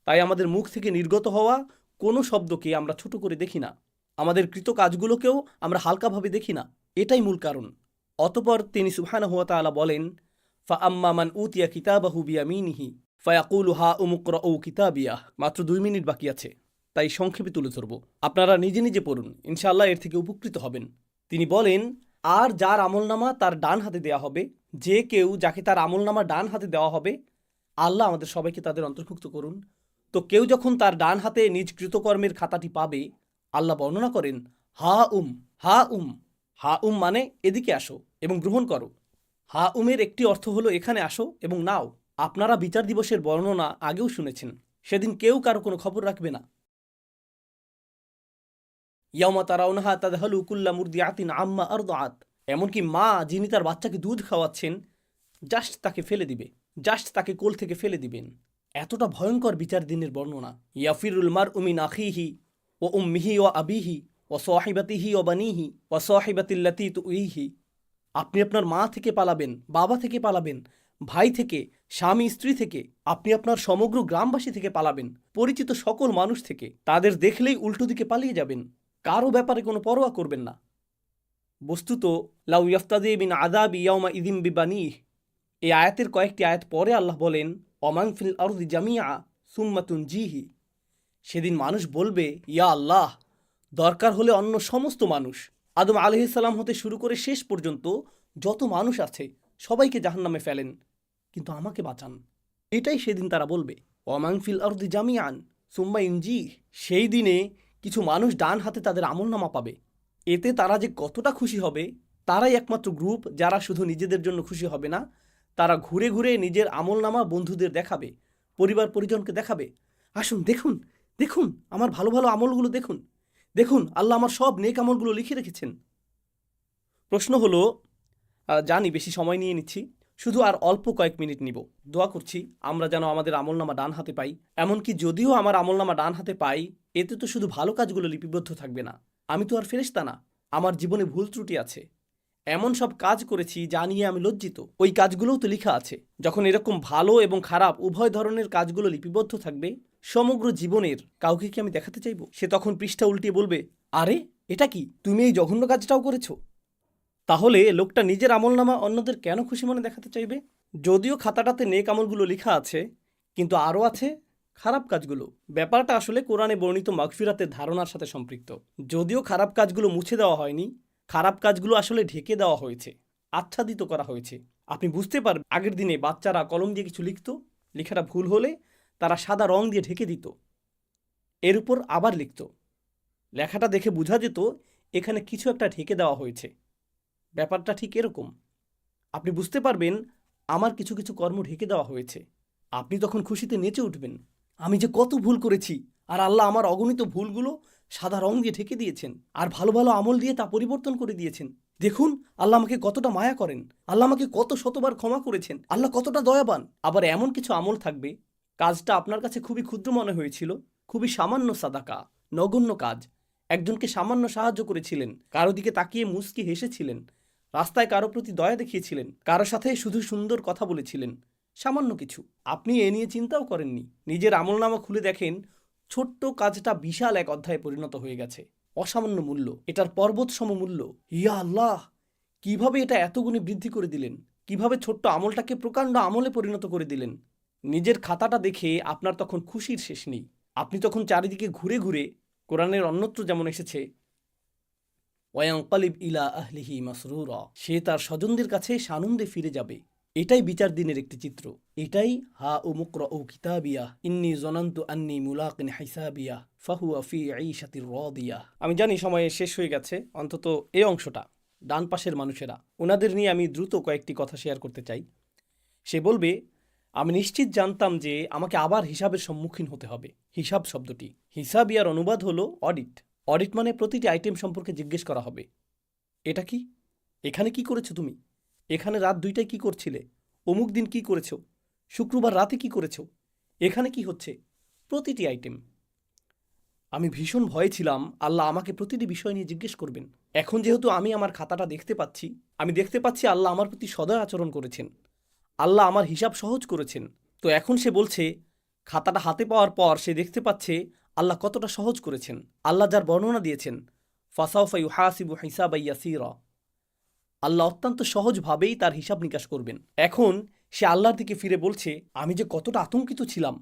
তাই আমাদের মুখ থেকে নির্গত হওয়া কোনো শব্দকে আমরা ছোট করে দেখি না, আমাদের কৃত কাজগুলোকেও আমরা হালকাভাবে দেখি না। এটাই মূল কারণ। অতপর তিনি সুবহানাহু ওয়া তাআলা বলেন, ফা আম্মা মান উতিয়া কিতাবাহু বিয়ামিনিহি ফায়াকুলু হা উমুকরাউ কিতাবিয়াহ। মাত্র 2 মিনিট বাকি আছে, তাই সংক্ষেপে তুলে ধরব। আপনারা নিজে নিজে পড়ুন, ইনশাআল্লাহ এর থেকে উপকৃত হবেন। তিনি বলেন, আর যার আমলনামা তার ডান হাতে দেওয়া হবে, যে কেউ যাকে তার আমলনামা ডান হাতে দেওয়া হবে, আল্লাহ আমাদের সবাইকে তাদের অন্তর্ভুক্ত করুন। তো কেউ যখন তার ডান হাতে নিজ কৃতকর্মের খাতাটি পাবে, আল্লাহ বর্ণনা করেন, হা উম হা উম। হা উম মানে এদিকে আসো এবং গ্রহণ করো। হা উমের একটি অর্থ হলো এখানে আসো এবং নাও। আপনারা বিচার দিবসের বর্ণনা আগেও শুনেছেন। সেদিন কেউ কারো কোনো খবর রাখবে না। ইয়াউমা তারাউনাহা তাদহালু কুল্লা মুরদিআতিন আম্মা আরদাআত। এমনকি মা যিনি তার বাচ্চাকে দুধ খাওয়াচ্ছেন, জাস্ট তাকে ফেলে দিবে, জাস্ট তাকে কোল থেকে ফেলে দিবেন। এতটা ভয়ঙ্কর বিচার দিনের বর্ণনা। ইয়াফিরুল মারউ মিন আখিহি ওয়া উম্মিহি ওয়া আবিহি ওয়া সাহিবাতিহি ওয়া বানিহি ওয়া সাহিবাতিল্লাতী তুইহি। আপনি আপনার মা থেকে পালাবেন, বাবা থেকে পালাবেন, ভাই থেকে, স্বামী স্ত্রী থেকে, আপনি আপনার সমগ্র গ্রামবাসী থেকে পালাবেন, পরিচিত সকল মানুষ থেকে। তাদের দেখলেই উল্টো দিকে পালিয়ে যাবেন, কারো ব্যাপারে কোনো পরোয়া করবেন না। বস্তুত লাউ ইয়াফতাদি বিন আযাবি ইয়াউমা ইযিম বিবানিহ। এই আয়াতের কয়েকটি আয়াত পরে আল্লাহ বলেন, অমান ফিল আরদি জামিআ সুম্মা তুনজিহি। সেদিন মানুষ বলবে, ইয়া আল্লাহ, দরকার হলে অন্য সমস্ত মানুষ, আদম আলাইহিস সালাম হতে শুরু করে শেষ পর্যন্ত যত মানুষ আছে সবাইকে জাহান্নামে ফেলেন, কিন্তু আমাকে বাঁচান। এটাই সেদিন তারা বলবে। অমান ফিল আরদি জামিআন সুম্মা ইনজিহ। সেই দিনে কিছু মানুষ ডান হাতে তাদের আমলনামা পাবে। এতে তারা যে কতটা খুশি হবে, তারাই একমাত্র গ্রুপ যারা শুধু নিজেদের জন্য খুশি হবে না, তারা ঘুরে ঘুরে নিজের আমলনামা বন্ধুদের দেখাবে, পরিবার পরিজনকে দেখাবে। আসুন দেখুন, দেখুন আমার ভালো ভালো আমলগুলো দেখুন, দেখুন আল্লাহ আমার সব নেক আমলগুলো লিখে রেখেছেন। প্রশ্ন হলো, জানি বেশি সময় নিয়ে নিচ্ছি, শুধু আর অল্প কয়েক মিনিট নিব। দোয়া করছি আমরা যেন আমাদের আমলনামা ডান হাতে পাই। এমনকি যদিও আমার আমলনামা ডান হাতে পাই, এতে তো শুধু ভালো কাজগুলো লিপিবদ্ধ থাকবে না। আমি তো আর ফেরেশতা না, আমার জীবনে ভুল ত্রুটি আছে। এমন সব কাজ করেছি যা নিয়ে আমি লজ্জিত, ওই কাজগুলোও তো লেখা আছে। যখন এরকম ভালো এবং খারাপ উভয় ধরনের কাজগুলো লিপিবদ্ধ থাকবে সমগ্র জীবনের, কাউকে কি আমি দেখাতে চাইব? সে তখন পৃষ্ঠা উল্টিয়ে বলবে, আরে এটা কি, তুমি এই জঘন্য কাজটাও করেছো? তাহলে লোকটা নিজের আমলনামা অন্যদের কেন খুশি মনে দেখাতে চাইবে? যদিও খাতাটাতে নেক আমলগুলো লেখা আছে, কিন্তু আরও আছে খারাপ কাজগুলো। ব্যাপারটা আসলে কোরআনে বর্ণিত মাগফিরাতের ধারণার সাথে সম্পৃক্ত। যদিও খারাপ কাজগুলো মুছে দেওয়া হয়নি, খারাপ কাজগুলো আসলে ঢেকে দেওয়া হয়েছে, আচ্ছাদিত করা হয়েছে। আপনি বুঝতে পারবেন, আগের দিনে বাচ্চারা কলম দিয়ে কিছু লিখত, লেখাটা ভুল হলে তারা সাদা রং দিয়ে ঢেকে দিত, এর উপর আবার লিখত। লেখাটা দেখে বোঝা যেত এখানে কিছু একটা ঢেকে দেওয়া হয়েছে। ব্যাপারটা ঠিক এরকম। আপনি বুঝতে পারবেন আমার কিছু কিছু কর্ম ঢেকে দেওয়া হয়েছে। আপনি তখন খুশিতে নেচে উঠবেন, আমি যে কত ভুল করেছি, আর আল্লাহ আমার অগণিত ভুলগুলো সাদা রং দিয়ে ঢেকে দিয়েছেন, আর ভালো ভালো আমল দিয়ে তা পরিবর্তন করে দিয়েছেন। দেখুন আল্লাহ আমাকে কতটা মায়া করেন, আল্লাহ আমাকে কত শতবার ক্ষমা করেছেন, আল্লাহ কতটা দয়াবান। আবার এমন কিছু আমল থাকবে, কাজটা আপনার কাছে খুবই ক্ষুদ্র মনে হয়েছিল, খুবই সামান্য সাদাকা, নগণ্য কাজ। একজনকে সামান্য সাহায্য করেছিলেন, কারো দিকে তাকিয়ে মুচকি হেসেছিলেন, রাস্তায় কারো প্রতি দয়া দেখিয়েছিলেন, কারো সাথে শুধু সুন্দর কথা বলেছিলেন, সামান্য কিছু। আপনি এ নিয়ে চিন্তাও করেননি। নিজের আমলনামা খুলে দেখেন ছোট্ট কাজটা বিশাল এক অধ্যায়ে পরিণত হয়ে গেছে। অসামান্য মূল্য, এটার পর্বত সম মূল্য। ইয়া আল্লাহ, কিভাবে এটা এত গুণে বৃদ্ধি করে দিলেন, কিভাবে ছোট্ট আমলটাকে প্রকাণ্ড আমলে পরিণত করে দিলেন। নিজের খাতাটা দেখে আপনার তখন খুশির শেষ নেই। আপনি তখন চারিদিকে ঘুরে ঘুরে, কোরআনের অন্যত্র যেমন এসেছে, ওয়ায়ানকালিব ইলা আহলিহি মাসরুরা, সে তার স্বজনদের কাছে সানন্দে ফিরে যাবে। এটাই বিচার দিনের একটি চিত্র। এটাই হা ও মুকরাউ কিতাবিয়া ইন্নী জনান্তু আন্নী মুলাকিন হিসাবিয়া ফাহুয়া ফি ঈশাতির রাদিয়া। আমি জানি সময় শেষ হয়ে গেছে, অন্তত এই অংশটা। ডান পাশের মানুষেরা, ওনাদের নিয়ে আমি দ্রুত কয়েকটি কথা শেয়ার করতে চাই। সে বলবে, আমি নিশ্চিত জানতাম যে আমাকে আবার হিসাবের সম্মুখীন হতে হবে। হিসাব শব্দটি হিসাবিয়ার অনুবাদ হলো অডিট। অডিট মানে প্রতিটি আইটেম সম্পর্কে জিজ্ঞেস করা হবে। এটা কি, এখানে কি করেছো তুমি, এখানে রাত 2টায় কি করছিলে, অমুক দিন কি করেছো, শুক্রবার রাতে কি করেছো, এখানে কি হচ্ছে, প্রতিটি আইটেম। আমি ভীষণ ভয়ে ছিলাম আল্লাহ আমাকে প্রতিটি বিষয় নিয়ে জিজ্ঞেস করবেন। এখন যেহেতু আমি আমার খাতাটা দেখতে পাচ্ছি, আমি দেখতে পাচ্ছি আল্লাহ আমার প্রতি সদয় আচরণ করেছেন, আল্লাহ আমার হিসাব সহজ করেছেন। তো এখন সে বলছে, খাতাটা হাতে পাওয়ার পর সে দেখতে পাচ্ছে আল্লাহ কতটা সহজ করেছেন। আল্লাহ যার বর্ণনা দিয়েছেন, ফাসাউফা ইউহাসিবু হিসাবান ইয়াসীরা, আল্লাহ অত্যন্ত সহজভাবেই তার হিসাব নিকাশ করবেন। এখন সে আল্লাহর দিকে ফিরে বলছে, আমি যে কতটা আতঙ্কিত ছিলাম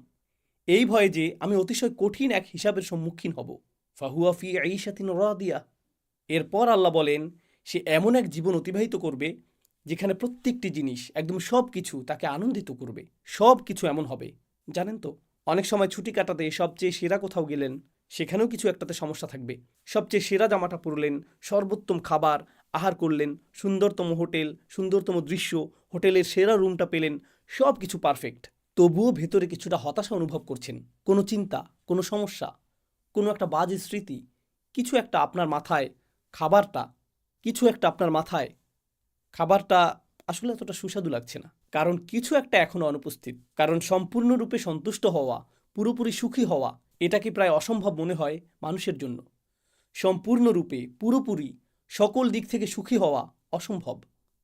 এই ভয়ে যে আমি অতিশয় কঠিন এক হিসাবের সম্মুখীন হব। ফাহুয়া ফি ঈশাতিন রাদিয়া। এরপর আল্লাহ বলেন, সে এমন এক জীবন অতিবাহিত করবে যেখানে প্রত্যেকটি জিনিস, একদম সব কিছু তাকে আনন্দিত করবে। সব কিছু এমন হবে, জানেন তো, অনেক সময় ছুটি কাটাতে সবচেয়ে সেরা কোথাও গেলেন, সেখানেও কিছু একটাতে সমস্যা থাকবে। সবচেয়ে সেরা জামাটা পরলেন, সর্বোত্তম খাবার আহার করলেন, সুন্দরতম হোটেল, সুন্দরতম দৃশ্য, হোটেলের সেরা রুমটা পেলেন, সব কিছু পারফেক্ট, তবুও ভেতরে কিছুটা হতাশা অনুভব করছেন। কোনো চিন্তা, কোনো সমস্যা, কোনো একটা বাজে স্মৃতি, কিছু একটা আপনার মাথায়, খাবারটা, কিছু একটা আপনার মাথায়, খাবারটা আসলে এতটা সুস্বাদু লাগছে না। কারণ কিছু একটা এখনো অনুপস্থিত। কারণ সম্পূর্ণরূপে সন্তুষ্ট হওয়া, পুরোপুরি সুখী হওয়া, এটা কি প্রায় অসম্ভব মনে হয় মানুষের জন্য। সম্পূর্ণরূপে, পুরোপুরি, সকল দিক থেকে সুখী হওয়া অসম্ভব।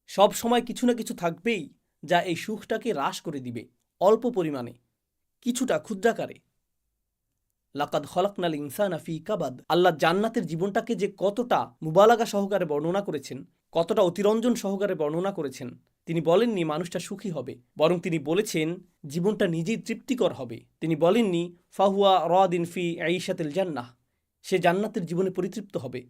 সব সময় কিছু না কিছু থাকবেই যা এই সুখটাকে হ্রাস করে দিবে, অল্প পরিমাণে, কিছুটা ক্ষুদ্রাকারে। লাকাদ খলাকনাল ইনসানা ফি কাবাদ। আল্লাহ জান্নাতের জীবনটাকে যে কতটা মুবালাগা সহকারে বর্ণনা করেছেন, কতটা অতিরঞ্জন সহকারে বর্ণনা করেছেন। তিনি বলেননি মানুষটা সুখী হবে, বরং তিনি বলেছেন জীবনটা নিজেই তৃপ্তিকর হবে। তিনি বলেননি ফাহুয়া রাদিন ফি ঈশাতিল জান্নাহ, সে জান্নাতের জীবনে পরিতৃপ্ত হবে,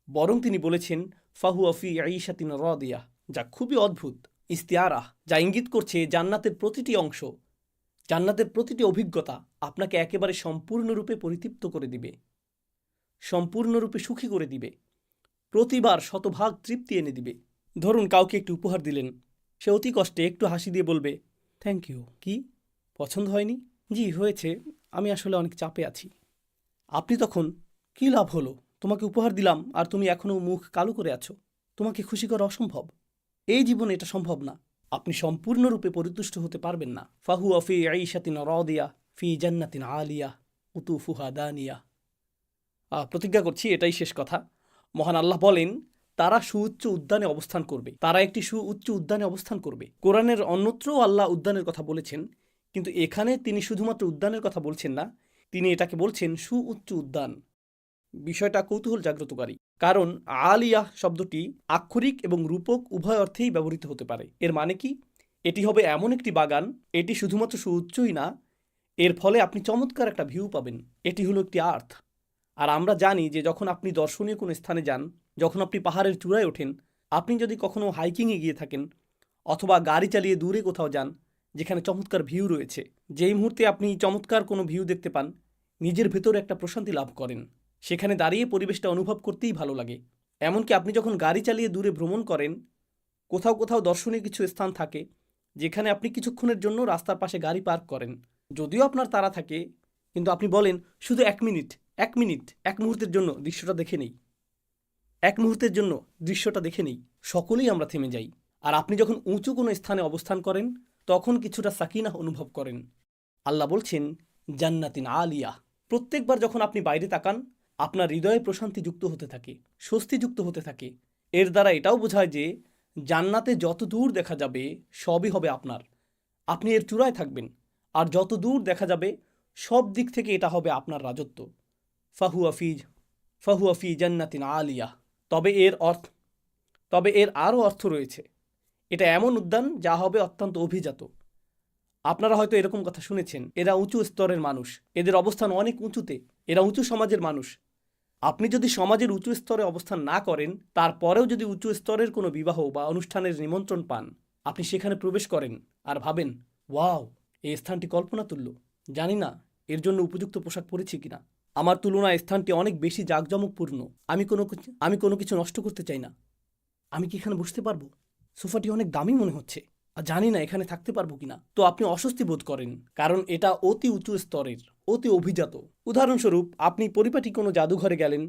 বরং তিনি বলেছেন ফাহুয়া ফি ঈশাতিন রাদিয়াহ, যা খুবই অদ্ভুত ইস্তিআরাহ, যা ইঙ্গিত করছে জান্নাতের প্রতিটি অংশ, জান্নাতের প্রতিটি অভিজ্ঞতা আপনাকে একেবারে সম্পূর্ণরূপে পরিতৃপ্ত করে দিবে, সম্পূর্ণরূপে সুখী করে দিবে, প্রতিবার শতভাগ তৃপ্তি এনে দিবে। ধরুন কাউকে একটু উপহার দিলেন, সে অতি কষ্টে একটু হাসি দিয়ে বলবে থ্যাংক ইউ। কি, পছন্দ হয়নি? জি হয়েছে, আমি আসলে অনেক চাপে আছি। আপনি তখন, কী লাভ হলো, তোমাকে উপহার দিলাম আর তুমি এখনও মুখ কালো করে আছো, তোমাকে খুশি করা অসম্ভব, এই জীবনে এটা সম্ভব না। আপনি সম্পূর্ণরূপে পরিতুষ্ট হতে পারবেন না। ফাহুয়া ফি ঈশাতিন রাদিয়া ফি জান্নাতিন আলিয়া কুতুফুহা দানিয়া। প্রতিজ্ঞা করছি এটাই শেষ কথা। মহান আল্লাহ বলেন, তারা সুউচ্চ উদ্যানে অবস্থান করবে, তারা একটি সুউচ্চ উদ্যানে অবস্থান করবে। কোরআনের অন্যত্রও আল্লাহ উদ্যানের কথা বলেছেন, কিন্তু এখানে তিনি শুধুমাত্র উদ্যানের কথা বলছেন না, তিনি এটাকে বলছেন সুউচ্চ উদ্যান। বিষয়টা কৌতূহল জাগ্রতকারী, কারণ আলিয়াহ শব্দটি আক্ষরিক এবং রূপক উভয় অর্থেই ব্যবহৃত হতে পারে। এর মানে কি, এটি হবে এমন একটি বাগান, এটি শুধুমাত্র সুউচ্চই না, এর ফলে আপনি চমৎকার একটা ভিউ পাবেন। এটি হলো একটি আর্থ। আর আমরা জানি যে যখন আপনি দর্শনীয় কোনো স্থানে যান, যখন আপনি পাহাড়ের চূড়ায় ওঠেন, আপনি যদি কখনো হাইকিংয়ে গিয়ে থাকেন অথবা গাড়ি চালিয়ে দূরে কোথাও যান যেখানে চমৎকার ভিউ রয়েছে, যেই মুহূর্তে আপনি চমৎকার কোনো ভিউ দেখতে পান, নিজের ভেতরে একটা প্রশান্তি লাভ করেন। সেখানে দাঁড়িয়ে পরিবেশটা অনুভব করতেই ভালো লাগে। এমনকি আপনি যখন গাড়ি চালিয়ে দূরে ভ্রমণ করেন, কোথাও কোথাও দর্শনীয় কিছু স্থান থাকে যেখানে আপনি কিছুক্ষণের জন্য রাস্তার পাশে গাড়ি পার্ক করেন, যদিও আপনার তাড়া থাকে, কিন্তু আপনি বলেন শুধু 1 মিনিট, 1 মিনিট, 1 মুহূর্তের জন্য দৃশ্যটা দেখে নেই, 1 মুহূর্তের জন্য দৃশ্যটা দেখে নেই। সকলেই আমরা থেমে যাই। আর আপনি যখন উঁচু কোনো স্থানে অবস্থান করেন তখন কিছুটা সাকিনাহ অনুভব করেন। আল্লাহ বলছেন জান্নাতিন আলিয়া। প্রত্যেকবার যখন আপনি বাইরে তাকান আপনার হৃদয়ে প্রশান্তি যুক্ত হতে থাকে, স্বস্তি যুক্ত হতে থাকে। এর দ্বারা এটাও বোঝায় যে জান্নাতে যত দূর দেখা যাবে সবই হবে আপনার, আপনি এর চূড়ায় থাকবেন, আর যত দূর দেখা যাবে সব দিক থেকে এটা হবে আপনার রাজত্ব। ফাহুয়া ফি জান্নাতিন আলিয়া। তবে এর আরও অর্থ রয়েছে। এটা এমন উদ্যান যা হবে অত্যন্ত অভিজাত। আপনারা হয়তো এরকম কথা শুনেছেন, এরা উঁচু স্তরের মানুষ, এদের অবস্থান অনেক উঁচুতে, এরা উঁচু সমাজের মানুষ। আপনি যদি সমাজের উঁচু স্তরে অবস্থান না করেন, তারপরেও যদি উঁচু স্তরের কোনো বিবাহ বা অনুষ্ঠানের নিমন্ত্রণ পান, আপনি সেখানে প্রবেশ করেন আর ভাবেন ওয়াও, এই স্থানটি কল্পনাতুল্য, জানি না এর জন্য উপযুক্ত পোশাক পরেছি কিনা, আমার তুলনায় স্থানটি অনেক বেশি জাঁকজমকপূর্ণ, আমি কোনো কিছু নষ্ট করতে চাই না, আমি কি এখানে বসতে পারবো, সোফাটি অনেক দামি মনে হচ্ছে, আর জানি না এখানে থাকতে পারবো কিনা। তো আপনি অস্বস্তি বোধ করেন, কারণ এটা অতি উঁচু স্তরের, অতি অভিজাত। উদাহরণস্বরূপ আপনি পরিপাটি কোনো জাদুঘরে গেলেন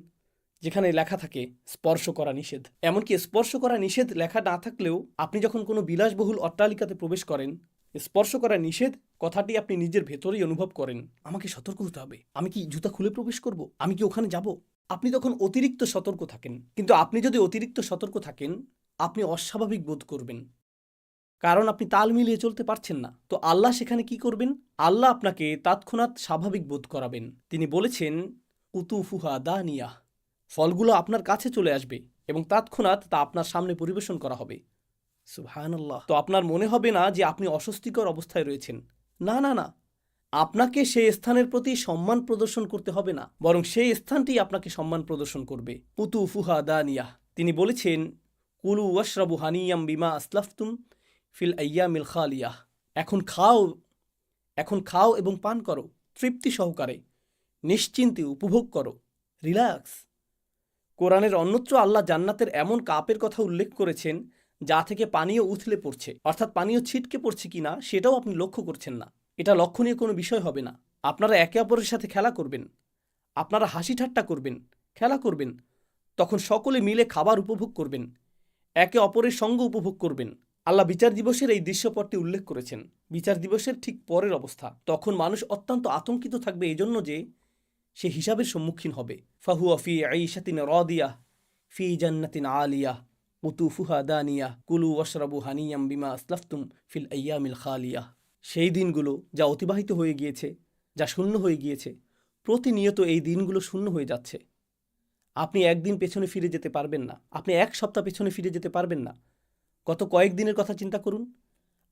যেখানে লেখা থাকে স্পর্শ করা নিষেধ। এমনকি স্পর্শ করা নিষেধ লেখা না থাকলেও আপনি যখন কোনো বিলাসবহুল অট্টালিকাতে প্রবেশ করেন স্পর্শ করা নিষেধ কথাটি আপনি নিজের ভেতরেই অনুভব করেন। আমাকে সতর্ক হতে হবে, আমি কি জুতা খুলে প্রবেশ করব, আমি কি ওখানে যাব। আপনি তখন অতিরিক্ত সতর্ক থাকেন। কিন্তু আপনি যদি অতিরিক্ত সতর্ক থাকেন, আপনি অস্বাভাবিক বোধ করবেন, কারণ আপনি তাল মিলিয়ে চলতে পারছেন না। তো আল্লাহ সেখানে কি করবেন? আল্লাহ আপনাকে তৎক্ষণাৎ স্বাভাবিক বোধ করাবেন। তিনি বলেছেন, কুতুফুহা দানিয়াহ, ফলগুলো আপনার কাছে চলে আসবে এবং তৎক্ষণাৎ তা আপনার সামনে পরিবেশন করা হবে। সুবহানাল্লাহ। তো আপনার মনে হবে না যে আপনি অস্বস্তিকর অবস্থায় রয়েছেন। না না না, আপনাকে সেই স্থানের প্রতি সম্মান প্রদর্শন করতে হবে না, বরং সেই স্থানটি আপনাকে সম্মান প্রদর্শন করবে। কুতুফুহা দানিয়াহ। তিনি বলেছেন, কুলু ওয়াশরাবু হানিয়াম বিমা আসলাফতুম ফিল আইয়ামিল খালিয়াহ। এখন খাও এবং পান করো তৃপ্তি সহকারে, নিশ্চিন্তে উপভোগ করো, রিল্যাক্স। কোরআনের অন্যত্র আল্লাহ জান্নাতের এমন কাপের কথা উল্লেখ করেছেন যা থেকে পানীয় উথলে পড়ছে, অর্থাৎ পানীয় ছিটকে পড়ছে কিনা সেটাও আপনি লক্ষ্য করছেন না। এটা লক্ষণীয় কোনো বিষয় হবে না। আপনারা একে অপরের সাথে খেলা করবেন, আপনারা হাসি ঠাট্টা করবেন, খেলা করবেন, তখন সকলে মিলে খাবার উপভোগ করবেন, একে অপরের সঙ্গ উপভোগ করবেন। আল্লাহ বিচার দিবসের এই দৃশ্যপটটি উল্লেখ করেছেন। বিচার দিবসের ঠিক পরের অবস্থা, তখন মানুষ অত্যন্ত আতঙ্কিত থাকবে এই জন্য যে সে হিসাবের সম্মুখীন হবে। ফাহুয়া ফি আইশাতিন রাদিয়াহ ফি জান্নাতিন আলিয়াহ কুতুফুহা দানিয়াহ কুলু ওয়াশরাবু হানিয়াম বিমা আসলাফতুম ফিল আইয়ামিল খালিয়াহ। সেই দিনগুলো যা অতিবাহিত হয়ে গিয়েছে, যা শূন্য হয়ে গিয়েছে, প্রতিনিয়ত এই দিনগুলো শূন্য হয়ে যাচ্ছে। আপনি একদিন পেছনে ফিরে যেতে পারবেন না, আপনি এক সপ্তাহ পেছনে ফিরে যেতে পারবেন না। গত কয়েকদিনের কথা চিন্তা করুন,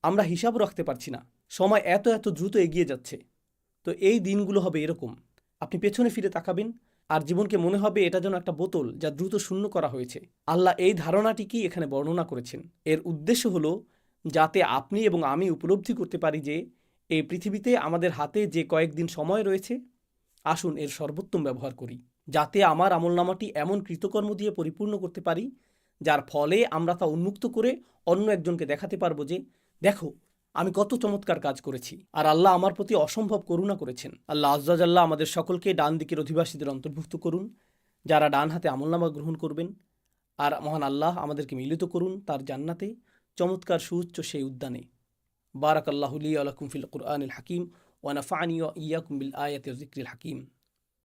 আমরা হিসাবও রাখতে পারছি না, সময় এত এত দ্রুত এগিয়ে যাচ্ছে। তো এই দিনগুলো হবে এরকম, আপনি পেছনে ফিরে তাকাবেন আর জীবনকে মনে হবে এটা যেন একটা বোতল যা দ্রুত শূন্য করা হয়েছে। আল্লাহ এই ধারণাটিকেই এখানে বর্ণনা করেছেন। এর উদ্দেশ্য হলো যাতে আপনি এবং আমি উপলব্ধি করতে পারি যে এই পৃথিবীতে আমাদের হাতে যে কয়েকদিন সময় রয়েছে, আসুন এর সর্বোত্তম ব্যবহার করি, যাতে আমার আমলনামাটি এমন কৃতকর্ম দিয়ে পরিপূর্ণ করতে পারি যার ফলে আমরা তা উন্মুক্ত করে অন্য একজনকে দেখাতে পারবো যে দেখো আমি কত চমৎকার কাজ করেছি, আর আল্লাহ আমার প্রতি অসম্ভব করুণা করেছেন। আল্লাহ আজ্জাজাল্লাহ আমাদের সকলকে ডান দিকের অধিবাসীদের অন্তর্ভুক্ত করুন, যারা ডান হাতে আমলনামা গ্রহণ করবেন। আর মহান আল্লাহ আমাদেরকে মিলিত করুন তার জান্নাতে, চমৎকার সুউচ্চ সেই উদ্যানে। বারাকাল্লাহু লি ওয়া লাকুম ফিল কুরআনিল হাকিম ওয়া নাফা'নি ওয়া ইয়্যাকুম বিল আয়াতি ওয়া যিকরিল হাকিম।